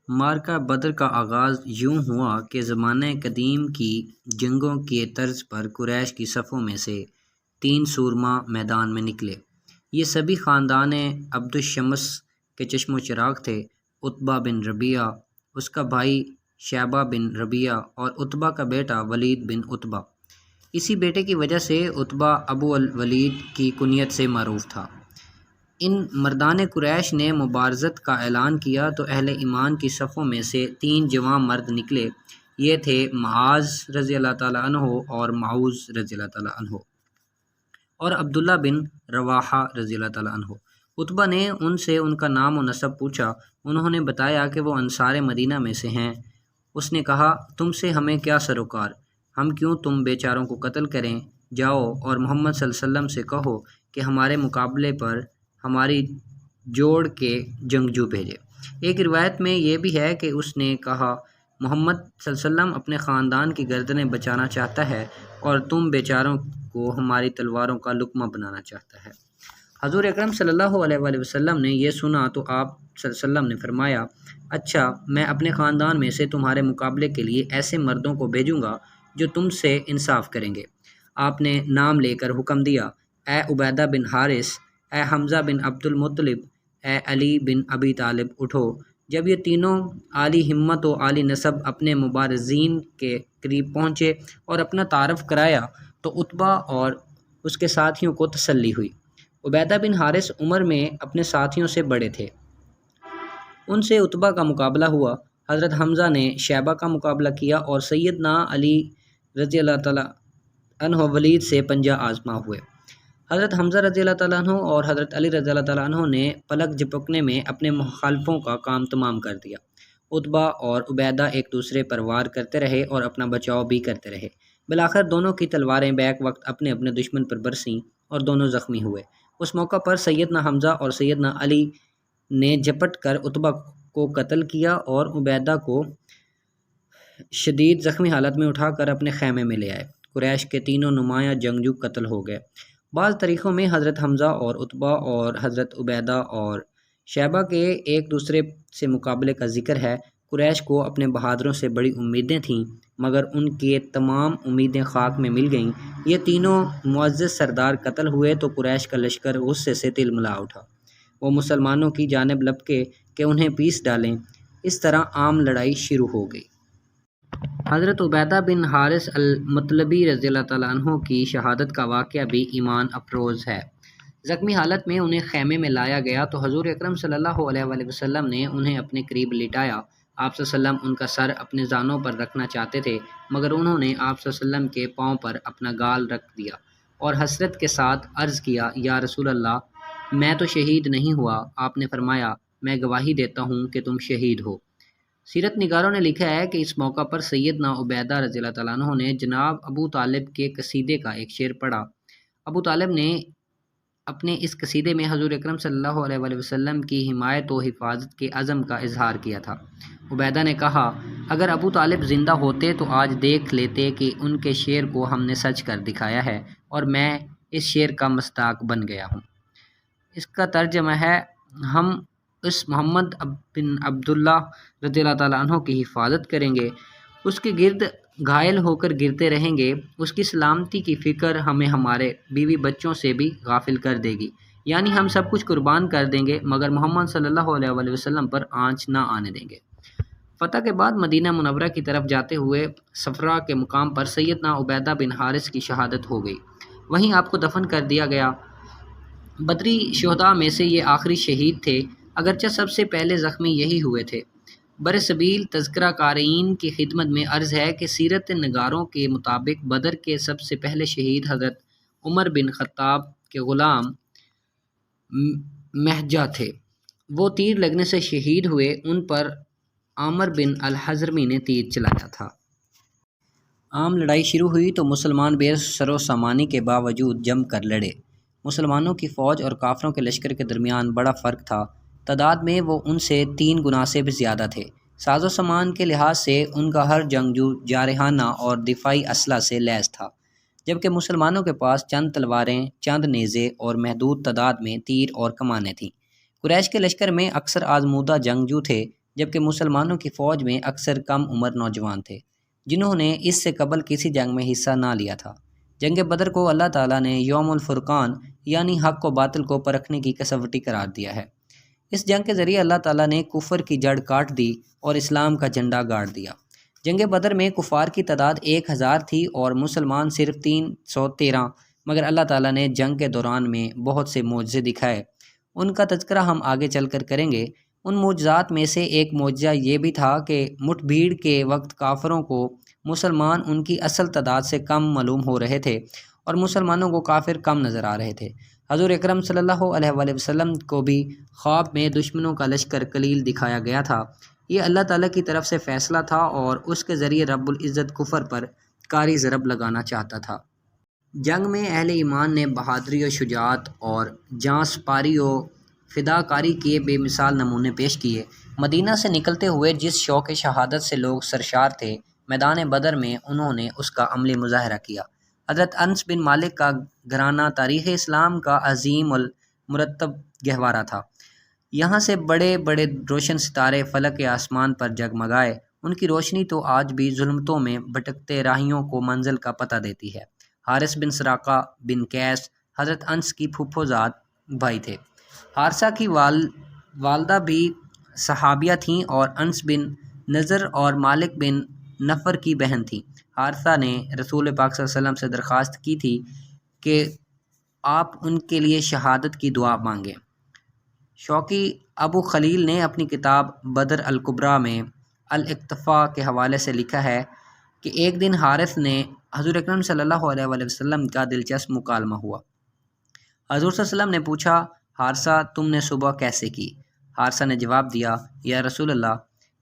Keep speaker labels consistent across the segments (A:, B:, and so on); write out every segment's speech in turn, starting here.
A: معرکہ بدر کا آغاز یوں ہوا کہ زمانہ قدیم کی جنگوں کے طرز پر قریش کی صفوں میں سے 3 سورما میدان میں نکلے۔ یہ سبھی خاندان عبد الشمس کے چشم و چراغ تھے۔ عتبہ بن ربیعہ، اس کا بھائی شیبہ بن ربیعہ اور عتبہ کا بیٹا ولید بن عتبہ۔ اسی بیٹے کی وجہ سے عتبہ ابو الولید کی کنیت سے معروف تھا۔ ان مردان قریش نے مبارزت کا اعلان کیا تو اہل ایمان کی صفوں میں سے 3 جواں مرد نکلے۔ یہ تھے معاذ رضی اللہ تعالیٰ عنہ اور معوذ رضی اللہ تعالیٰ عنہ اور عبداللہ بن رواحہ رضی اللہ تعالیٰ عنہ۔ عتبہ نے ان سے ان کا نام و نسب پوچھا۔ انہوں نے بتایا کہ وہ انصار مدینہ میں سے ہیں۔ اس نے کہا، تم سے ہمیں کیا سروکار، ہم کیوں تم بیچاروں کو قتل کریں؟ جاؤ اور محمد صلی اللہ علیہ وسلم سے کہو کہ ہمارے مقابلے پر ہماری جوڑ کے جنگجو بھیجے۔ ایک روایت میں یہ بھی ہے کہ اس نے کہا، محمد صلی اللہ علیہ وسلم اپنے خاندان کی گردنیں بچانا چاہتا ہے اور تم بیچاروں کو ہماری تلواروں کا لقمہ بنانا چاہتا ہے۔ حضور اکرم صلی اللہ علیہ وآلہ وسلم نے یہ سنا تو آپ صلی اللہ علیہ وسلم نے فرمایا، اچھا، میں اپنے خاندان میں سے تمہارے مقابلے کے لیے ایسے مردوں کو بھیجوں گا جو تم سے انصاف کریں گے۔ آپ نے نام لے کر حکم دیا، اے عبیدہ بن حارث، اے حمزہ بن عبد المطلب، اے علی بن ابی طالب، اٹھو۔ جب یہ تینوں عالی ہمت و عالی نسب اپنے مبارزین کے قریب پہنچے اور اپنا تعارف کرایا تو عتبہ اور اس کے ساتھیوں کو تسلی ہوئی۔ عبیدہ بن حارث عمر میں اپنے ساتھیوں سے بڑے تھے۔ ان سے عتبہ کا مقابلہ ہوا۔ حضرت حمزہ نے شیبہ کا مقابلہ کیا اور سیدنا علی رضی اللہ تعالیٰ عنہ ولید سے پنجہ آزما ہوئے۔ حضرت حمزہ رضی اللہ تعالیٰ عنہ اور حضرت علی رضی اللہ تعالیٰ عنہ نے پلک جھپکنے میں اپنے مخالفوں کا کام تمام کر دیا۔ عتبہ اور عبیدہ ایک دوسرے پر وار کرتے رہے اور اپنا بچاؤ بھی کرتے رہے۔ بالآخر دونوں کی تلواریں بیک وقت اپنے اپنے دشمن پر برسیں اور دونوں زخمی ہوئے۔ اس موقع پر سیدنا حمزہ اور سیدنا علی نے جھپٹ کر عتبہ کو قتل کیا اور عبیدہ کو شدید زخمی حالت میں اٹھا کر اپنے خیمے میں لے آئے۔ قریش کے تینوں نمایاں جنگجو قتل ہو گئے۔ بعض تاریخوں میں حضرت حمزہ اور عتبہ اور حضرت عبیدہ اور شیبہ کے ایک دوسرے سے مقابلے کا ذکر ہے۔ قریش کو اپنے بہادروں سے بڑی امیدیں تھیں مگر ان کی تمام امیدیں خاک میں مل گئیں۔ یہ تینوں معزز سردار قتل ہوئے تو قریش کا لشکر غصے سے تلملا اٹھا۔ وہ مسلمانوں کی جانب لپکے کہ انہیں پیس ڈالیں۔ اس طرح عام لڑائی شروع ہو گئی۔ حضرت عبیدہ بن حارث المطلبی رضی اللہ تعالیٰ عنہ کی شہادت کا واقعہ بھی ایمان افروز ہے۔ زخمی حالت میں انہیں خیمے میں لایا گیا تو حضور اکرم صلی اللہ علیہ وآلہ وسلم نے انہیں اپنے قریب لٹایا۔ آپ صلی اللہ علیہ وسلم ان کا سر اپنے زانوں پر رکھنا چاہتے تھے مگر انہوں نے آپ صلی اللہ علیہ وسلم کے پاؤں پر اپنا گال رکھ دیا اور حسرت کے ساتھ عرض کیا، یا رسول اللہ، میں تو شہید نہیں ہوا۔ آپ نے فرمایا، میں گواہی دیتا ہوں کہ تم شہید ہو۔ سیرت نگاروں نے لکھا ہے کہ اس موقع پر سیدنا عبیدہ رضی اللہ تعالیٰ عنہ نے جناب ابو طالب کے قصیدے کا ایک شعر پڑھا۔ ابو طالب نے اپنے اس قصیدے میں حضور اکرم صلی اللہ علیہ وآلہ وسلم کی حمایت و حفاظت کے عزم کا اظہار کیا تھا۔ عبیدہ نے کہا، اگر ابو طالب زندہ ہوتے تو آج دیکھ لیتے کہ ان کے شعر کو ہم نے سچ کر دکھایا ہے اور میں اس شعر کا مصداق بن گیا ہوں۔ اس کا ترجمہ ہے، ہم اس محمد بن عبداللہ رضی اللہ تعالیٰ عنہ کی حفاظت کریں گے، اس کے گرد گھائل ہو کر گرتے رہیں گے، اس کی سلامتی کی فکر ہمیں ہمارے بیوی بچوں سے بھی غافل کر دے گی، یعنی ہم سب کچھ قربان کر دیں گے مگر محمد صلی اللہ علیہ وآلہ وسلم پر آنچ نہ آنے دیں گے۔ فتح کے بعد مدینہ منورہ کی طرف جاتے ہوئے صفرا کے مقام پر سیدنا عبیدہ بن حارث کی شہادت ہو گئی۔ وہیں آپ کو دفن کر دیا گیا۔ بدری شہداء میں سے یہ آخری شہید تھے، اگرچہ سب سے پہلے زخمی یہی ہوئے تھے۔ برسبیل تذکرہ قارئین کی خدمت میں عرض ہے کہ سیرت نگاروں کے مطابق بدر کے سب سے پہلے شہید حضرت عمر بن خطاب کے غلام مہجہ تھے۔ وہ تیر لگنے سے شہید ہوئے۔ ان پر عامر بن الحضرمی نے تیر چلایا تھا۔ عام لڑائی شروع ہوئی تو مسلمان بے سر و سامانی کے باوجود جم کر لڑے۔ مسلمانوں کی فوج اور کافروں کے لشکر کے درمیان بڑا فرق تھا۔ تعداد میں وہ ان سے 3 گنا سے بھی زیادہ تھے۔ ساز و سامان کے لحاظ سے ان کا ہر جنگجو جارحانہ اور دفاعی اسلحہ سے لیس تھا، جبکہ مسلمانوں کے پاس چند تلواریں، چند نیزے اور محدود تعداد میں تیر اور کمانیں تھیں۔ قریش کے لشکر میں اکثر آزمودہ جنگجو تھے جبکہ مسلمانوں کی فوج میں اکثر کم عمر نوجوان تھے جنہوں نے اس سے قبل کسی جنگ میں حصہ نہ لیا تھا۔ جنگ بدر کو اللہ تعالیٰ نے یوم الفرقان یعنی حق و باطل کو پرکھنے کی کسوٹی قرار دیا ہے۔ اس جنگ کے ذریعے اللہ تعالیٰ نے کفر کی جڑ کاٹ دی اور اسلام کا جھنڈا گاڑ دیا۔ جنگ بدر میں کفار کی تعداد 1000 تھی اور مسلمان صرف 313، مگر اللہ تعالیٰ نے جنگ کے دوران میں بہت سے معجزے دکھائے۔ ان کا تذکرہ ہم آگے چل کر کریں گے۔ ان معجزات میں سے ایک معجزہ یہ بھی تھا کہ مٹھ بھیڑ کے وقت کافروں کو مسلمان ان کی اصل تعداد سے کم معلوم ہو رہے تھے اور مسلمانوں کو کافر کم نظر آ رہے تھے۔ حضور اکرم صلی اللہ علیہ وآلہ وسلم کو بھی خواب میں دشمنوں کا لشکر قلیل دکھایا گیا تھا۔ یہ اللہ تعالیٰ کی طرف سے فیصلہ تھا اور اس کے ذریعے رب العزت کفر پر کاری ضرب لگانا چاہتا تھا۔ جنگ میں اہل ایمان نے بہادری و شجاعت اور جاں سپاری و فداکاری کے بے مثال نمونے پیش کیے۔ مدینہ سے نکلتے ہوئے جس شوق شہادت سے لوگ سرشار تھے، میدان بدر میں انہوں نے اس کا عملی مظاہرہ کیا۔ حضرت انس بن مالک کا گھرانہ تاریخ اسلام کا عظیم المرتب گہوارہ تھا۔ یہاں سے بڑے بڑے روشن ستارے فلک آسمان پر جگمگائے۔ ان کی روشنی تو آج بھی ظلمتوں میں بھٹکتے راہیوں کو منزل کا پتہ دیتی ہے۔ حارث بن سراقہ بن قیس حضرت انس کی پھپھو زاد بھائی تھے۔ حارثہ کی والدہ بھی صحابیہ تھیں اور انس بن نضر اور مالک بن نفر کی بہن تھیں۔ حارثہ نے رسول پاک صلی اللہ علیہ وسلم سے درخواست کی تھی کہ آپ ان کے لیے شہادت کی دعا مانگیں۔ شوقی ابو خلیل نے اپنی کتاب بدر الکبریٰ میں الاقتفاء کے حوالے سے لکھا ہے کہ ایک دن حارث نے حضور اکرم صلی اللہ علیہ وآلہ وسلم کا دلچسپ مکالمہ ہوا۔ حضور صلی اللہ علیہ وسلم نے پوچھا، حارثہ تم نے صبح کیسے کی؟ حارثہ نے جواب دیا، یا رسول اللہ،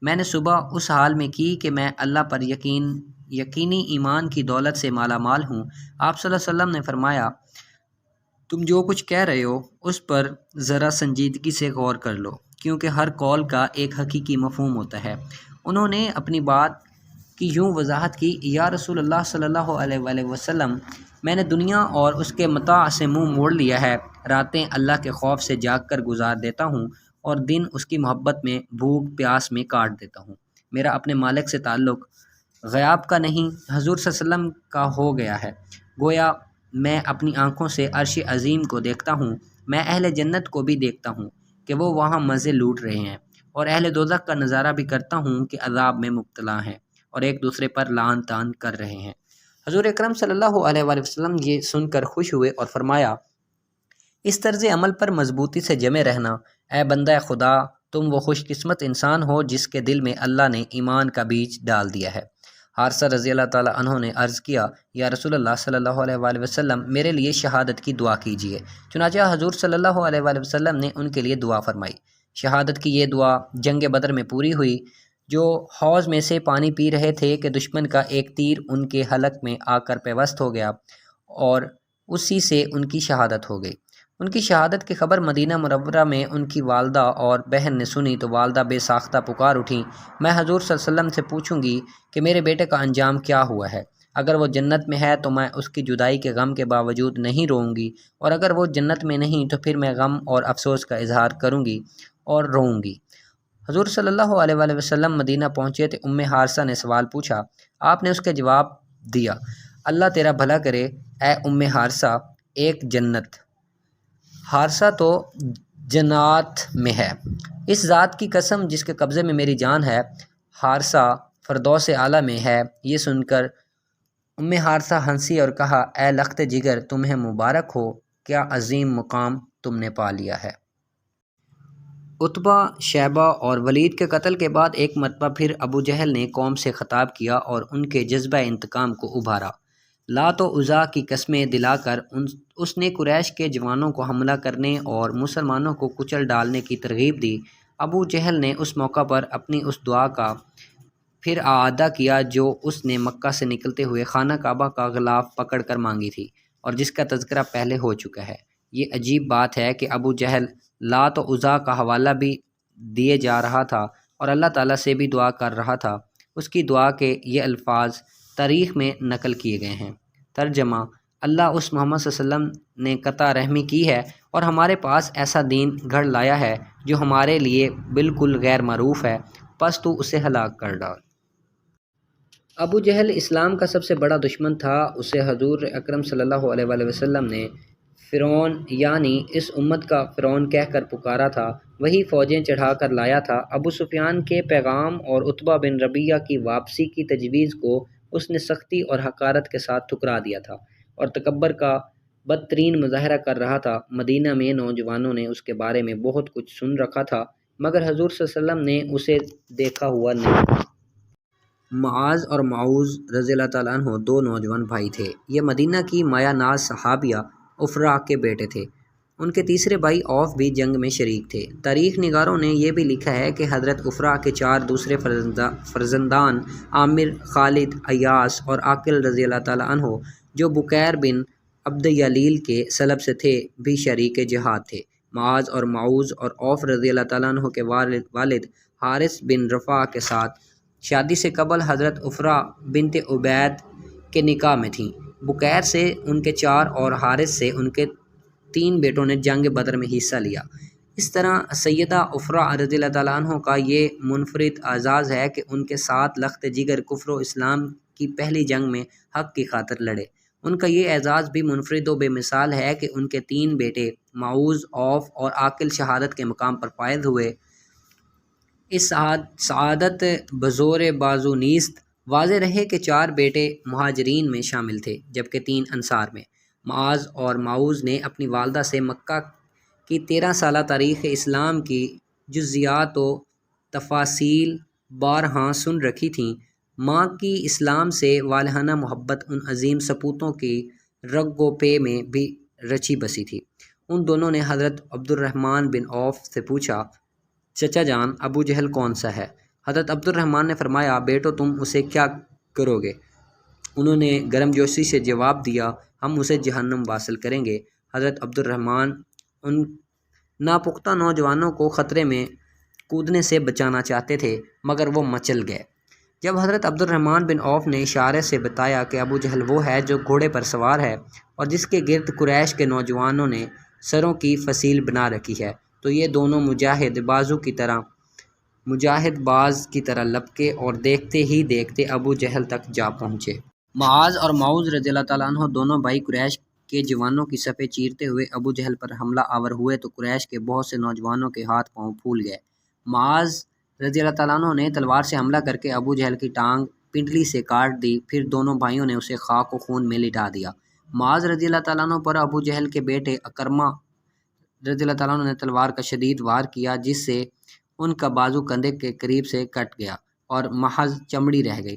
A: میں نے صبح اس حال میں کی کہ میں اللہ پر یقینی ایمان کی دولت سے مالا مال ہوں۔ آپ صلی اللہ علیہ وسلم نے فرمایا، تم جو کچھ کہہ رہے ہو اس پر ذرا سنجیدگی سے غور کر لو، کیونکہ ہر قول کا ایک حقیقی مفہوم ہوتا ہے۔ انہوں نے اپنی بات کی یوں وضاحت کی، یا رسول اللہ صلی اللہ علیہ وآلہ وسلم، میں نے دنیا اور اس کے متاع سے منہ موڑ لیا ہے۔ راتیں اللہ کے خوف سے جاگ کر گزار دیتا ہوں اور دن اس کی محبت میں بھوک پیاس میں کاٹ دیتا ہوں۔ میرا اپنے مالک سے تعلق غیاب کا نہیں، حضور صلی اللہ علیہ وسلم کا ہو گیا ہے۔ گویا میں اپنی آنکھوں سے عرش عظیم کو دیکھتا ہوں، میں اہل جنت کو بھی دیکھتا ہوں کہ وہ وہاں مزے لوٹ رہے ہیں، اور اہل دوزخ کا نظارہ بھی کرتا ہوں کہ عذاب میں مبتلا ہیں اور ایک دوسرے پر لعن طعن کر رہے ہیں۔ حضور اکرم صلی اللہ علیہ وآلہ وسلم یہ سن کر خوش ہوئے اور فرمایا، اس طرز عمل پر مضبوطی سے جمے رہنا۔ اے بندہ خدا، تم وہ خوش قسمت انسان ہو جس کے دل میں اللہ نے ایمان کا بیج ڈال دیا ہے۔ حارثہ رضی اللہ تعالیٰ عنہ نے عرض کیا، یا رسول اللہ صلی اللہ علیہ وآلہ وسلم، میرے لیے شہادت کی دعا کیجیے۔ چنانچہ حضور صلی اللہ علیہ وآلہ وسلم نے ان کے لیے دعا فرمائی۔ شہادت کی یہ دعا جنگ بدر میں پوری ہوئی۔ جو حوض میں سے پانی پی رہے تھے کہ دشمن کا ایک تیر ان کے حلق میں آ کر پیوست ہو گیا اور اسی سے ان کی شہادت ہو گئی۔ ان کی شہادت کی خبر مدینہ منورہ میں ان کی والدہ اور بہن نے سنی تو والدہ بے ساختہ پکار اٹھیں، میں حضور صلی اللہ علیہ وسلم سے پوچھوں گی کہ میرے بیٹے کا انجام کیا ہوا ہے۔ اگر وہ جنت میں ہے تو میں اس کی جدائی کے غم کے باوجود نہیں روؤں گی، اور اگر وہ جنت میں نہیں تو پھر میں غم اور افسوس کا اظہار کروں گی اور روؤں گی۔ حضور صلی اللہ علیہ وآلہ وسلم مدینہ پہنچے تو حارثہ نے سوال پوچھا۔ آپ نے اس کے جواب دیا، اللہ تیرا بھلا کرے اے حارثہ، ایک جنت حارثہ تو جنات میں ہے، اس ذات کی قسم جس کے قبضے میں میری جان ہے، حارثہ فردوس اعلیٰ میں ہے۔ یہ سن کر حارثہ ہنسی اور کہا، اے لخت جگر، تمہیں مبارک ہو، کیا عظیم مقام تم نے پا لیا ہے۔ عتبہ، شیبہ اور ولید کے قتل کے بعد ایک مرتبہ پھر ابو جہل نے قوم سے خطاب کیا اور ان کے جذبہ انتقام کو ابھارا۔ لات و عزیٰ کی قسمیں دلا کر اس نے قریش کے جوانوں کو حملہ کرنے اور مسلمانوں کو کچل ڈالنے کی ترغیب دی۔ ابو جہل نے اس موقع پر اپنی اس دعا کا پھر اعادہ کیا جو اس نے مکہ سے نکلتے ہوئے خانہ کعبہ کا غلاف پکڑ کر مانگی تھی اور جس کا تذکرہ پہلے ہو چکا ہے۔ یہ عجیب بات ہے کہ ابو جہل لات و عزیٰ کا حوالہ بھی دیے جا رہا تھا اور اللہ تعالیٰ سے بھی دعا کر رہا تھا۔ اس کی دعا کے یہ الفاظ تاریخ میں نقل کیے گئے ہیں۔ ترجمہ: اللہ اس محمد صلی اللہ علیہ وسلم نے قطع رحمی کی ہے اور ہمارے پاس ایسا دین گھڑ لایا ہے جو ہمارے لیے بالکل غیر معروف ہے پس تو اسے ہلاک کر ڈال۔ ابو جہل اسلام کا سب سے بڑا دشمن تھا۔ اسے حضور اکرم صلی اللہ علیہ وآلہ وسلم نے فرعون یعنی اس امت کا فرعون کہہ کر پکارا تھا، وہی فوجیں چڑھا کر لایا تھا۔ ابو سفیان کے پیغام اور عتبہ بن ربیعہ کی واپسی کی تجویز کو اس نے سختی اور حقارت کے ساتھ ٹھکرا دیا تھا اور تکبر کا بدترین مظاہرہ کر رہا تھا۔ مدینہ میں نوجوانوں نے اس کے بارے میں بہت کچھ سن رکھا تھا مگر حضور صلی اللہ علیہ وسلم نے اسے دیکھا ہوا نہیں تھا۔ معاذ اور معوذ رضی اللہ تعالیٰ عنہ دو نوجوان بھائی تھے۔ یہ مدینہ کی مایہ ناز صحابیہ افراء کے بیٹے تھے۔ ان کے تیسرے بھائی عوف بھی جنگ میں شریک تھے۔ تاریخ نگاروں نے یہ بھی لکھا ہے کہ حضرت افراء کے چار دوسرے فرزندان عامر، خالد، ایاس اور عاقل رضی اللہ تعالیٰ عنہ جو بکیر بن عبد یلیل کے سلب سے تھے بھی شریک جہاد تھے۔ معاذ اور معوذ اور عوف رضی اللہ تعالیٰ عنہ کے والد حارث بن رفاع کے ساتھ شادی سے قبل حضرت افراء بنت عبید کے نکاح میں تھیں۔ بکیر سے ان کے 4 اور حارث سے ان کے 3 بیٹوں نے جنگ بدر میں حصہ لیا۔ اس طرح سیدہ افراء رضی اللہ تعالیٰ عنہ کا یہ منفرد اعزاز ہے کہ ان کے ساتھ لخت جگر کفر و اسلام کی پہلی جنگ میں حق کی خاطر لڑے۔ ان کا یہ اعزاز بھی منفرد و بے مثال ہے کہ ان کے 3 بیٹے معوذ، عوف اور عاقل شہادت کے مقام پر فائز ہوئے۔ اس سعادت بزور بازو نیست واضح رہے کہ 4 بیٹے مہاجرین میں شامل تھے جبکہ 3 انصار میں۔ معاذ اور معوذ نے اپنی والدہ سے مکہ کی 13 سالہ تاریخ اسلام کی جزیات و تفاصیل بارہا سن رکھی تھیں۔ ماں کی اسلام سے والہانہ محبت ان عظیم سپوتوں کی رگ و پے میں بھی رچی بسی تھی۔ ان دونوں نے حضرت عبد الرحمن بن عوف سے پوچھا، چچا جان ابو جہل کون سا ہے؟ حضرت عبد الرحمن نے فرمایا، بیٹو تم اسے کیا کرو گے؟ انہوں نے گرم جوشی سے جواب دیا، ہم اسے جہنم واصل کریں گے۔ حضرت عبد الرحمن ان ناپختہ نوجوانوں کو خطرے میں کودنے سے بچانا چاہتے تھے مگر وہ مچل گئے۔ جب حضرت عبد الرحمن بن عوف نے اشارے سے بتایا کہ ابو جہل وہ ہے جو گھوڑے پر سوار ہے اور جس کے گرد قریش کے نوجوانوں نے سروں کی فصیل بنا رکھی ہے، تو یہ دونوں مجاہد باز کی طرح لپکے اور دیکھتے ہی دیکھتے ابو جہل تک جا پہنچے۔ معاذ اور معوذ رضی اللہ تعالیٰ عنہ دونوں بھائی قریش کے جوانوں کی صفیں چیرتے ہوئے ابو جہل پر حملہ آور ہوئے تو قریش کے بہت سے نوجوانوں کے ہاتھ پاؤں پھول گئے۔ معاذ رضی اللہ تعالیٰ عنہ نے تلوار سے حملہ کر کے ابو جہل کی ٹانگ پنڈلی سے کاٹ دی، پھر دونوں بھائیوں نے اسے خاک و خون میں لٹا دیا۔ معاذ رضی اللہ تعالیٰ عنہ پر ابو جہل کے بیٹے اکرمہ رضی اللہ تعالیٰ عنہ نے تلوار کا شدید وار کیا جس سے ان کا بازو کندھے کے قریب سے کٹ گیا اور محض چمڑی رہ گئی۔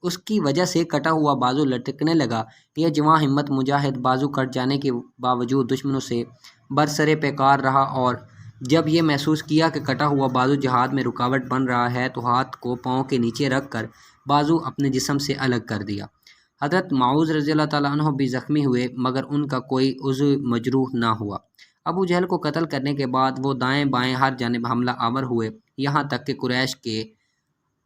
A: اس کی وجہ سے کٹا ہوا بازو لٹکنے لگا۔ یہ جواں ہمت مجاہد بازو کٹ جانے کے باوجود دشمنوں سے برسرے پیکار رہا اور جب یہ محسوس کیا کہ کٹا ہوا بازو جہاد میں رکاوٹ بن رہا ہے تو ہاتھ کو پاؤں کے نیچے رکھ کر بازو اپنے جسم سے الگ کر دیا۔ حضرت معوذ رضی اللہ تعالیٰ عنہ بھی زخمی ہوئے مگر ان کا کوئی عضو مجروح نہ ہوا۔ ابو جہل کو قتل کرنے کے بعد وہ دائیں بائیں ہر جانب حملہ آور ہوئے، یہاں تک کہ قریش کے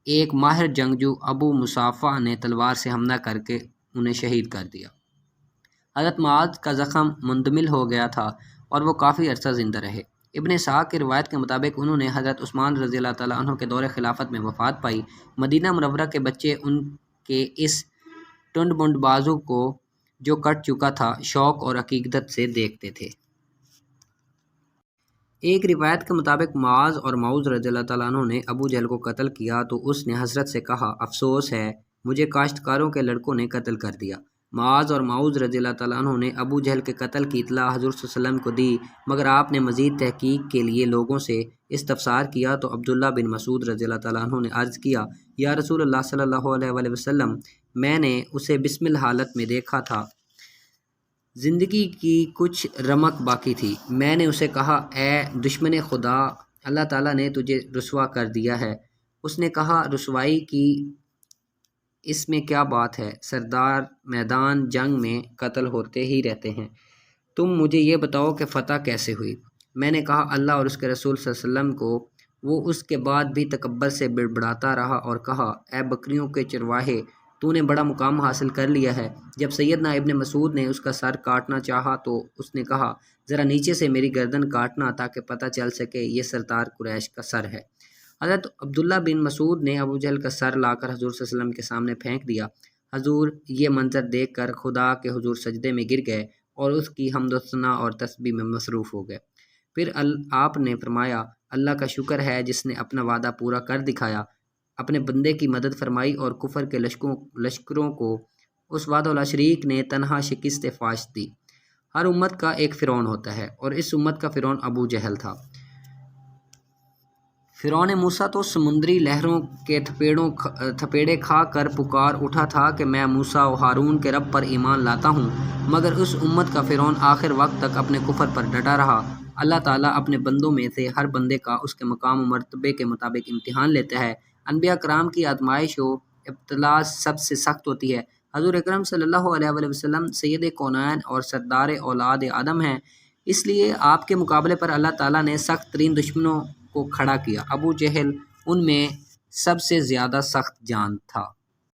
A: ایک ماہر جنگجو ابو مصافہ نے تلوار سے حملہ کر کے انہیں شہید کر دیا۔ حضرت معاذ کا زخم مندمل ہو گیا تھا اور وہ کافی عرصہ زندہ رہے۔ ابن اسحاق کی روایت کے مطابق انہوں نے حضرت عثمان رضی اللہ تعالیٰ عنہ کے دور خلافت میں وفات پائی۔ مدینہ منورہ کے بچے ان کے اس ٹنڈ منڈ بازو کو جو کٹ چکا تھا شوق اور عقیدت سے دیکھتے تھے۔ ایک روایت کے مطابق معاذ اور معوذ رضی اللہ تعالیٰ عنہ نے ابو جہل کو قتل کیا تو اس نے حضرت سے کہا، افسوس ہے مجھے کاشتکاروں کے لڑکوں نے قتل کر دیا۔ معاذ اور معوذ رضی اللہ تعالیٰ عنہ نے ابو جہل کے قتل کی اطلاع حضور صلی اللہ علیہ وسلم کو دی مگر آپ نے مزید تحقیق کے لیے لوگوں سے استفسار کیا تو عبداللہ بن مسعود رضی اللہ تعالیٰ عنہ نے عرض کیا، یا رسول اللہ صلی اللہ علیہ وآلہ وسلم، میں نے اسے بسمل حالت میں دیکھا تھا، زندگی کی کچھ رمق باقی تھی۔ میں نے اسے کہا، اے دشمن خدا، اللہ تعالیٰ نے تجھے رسوا کر دیا ہے۔ اس نے کہا، رسوائی کی اس میں کیا بات ہے؟ سردار میدان جنگ میں قتل ہوتے ہی رہتے ہیں، تم مجھے یہ بتاؤ کہ فتح کیسے ہوئی؟ میں نے کہا، اللہ اور اس کے رسول صلی اللہ علیہ وسلم کو۔ وہ اس کے بعد بھی تکبر سے بڑبڑاتا رہا اور کہا، اے بکریوں کے چرواہے، تو نے بڑا مقام حاصل کر لیا ہے۔ جب سیدنا ابن مسعود نے اس کا سر کاٹنا چاہا تو اس نے کہا، ذرا نیچے سے میری گردن کاٹنا تاکہ پتہ چل سکے یہ سردار قریش کا سر ہے۔ حضرت عبداللہ بن مسعود نے ابو جہل کا سر لا کر حضور صلی اللہ علیہ وسلم کے سامنے پھینک دیا۔ حضور یہ منظر دیکھ کر خدا کے حضور سجدے میں گر گئے اور اس کی حمد و ثنا اور تسبیح میں مصروف ہو گئے۔ پھر آپ نے فرمایا، اللہ کا شکر ہے جس نے اپنا وعدہ پورا کر دکھایا، اپنے بندے کی مدد فرمائی اور کفر کے لشکروں کو اس وحدہ لا شریک نے تنہا شکست فاش دی۔ ہر امت کا ایک فرعون ہوتا ہے اور اس امت کا فرعون ابو جہل تھا۔ فرعون موسیٰ تو سمندری لہروں کے تھپیڑے کھا کر پکار اٹھا تھا کہ میں موسیٰ و ہارون کے رب پر ایمان لاتا ہوں، مگر اس امت کا فرعون آخر وقت تک اپنے کفر پر ڈٹا رہا۔ اللہ تعالیٰ اپنے بندوں میں سے ہر بندے کا اس کے مقام و مرتبے کے مطابق امتحان لیتا ہے۔ انبیاء کرام کی آزمائش و ابتلاء سب سے سخت ہوتی ہے۔ حضور اکرم صلی اللہ علیہ وآلہ وسلم سید کونین اور سردار اولاد آدم ہیں، اس لیے آپ کے مقابلے پر اللہ تعالیٰ نے سخت ترین دشمنوں کو کھڑا کیا۔ ابو جہل ان میں سب سے زیادہ سخت جان تھا۔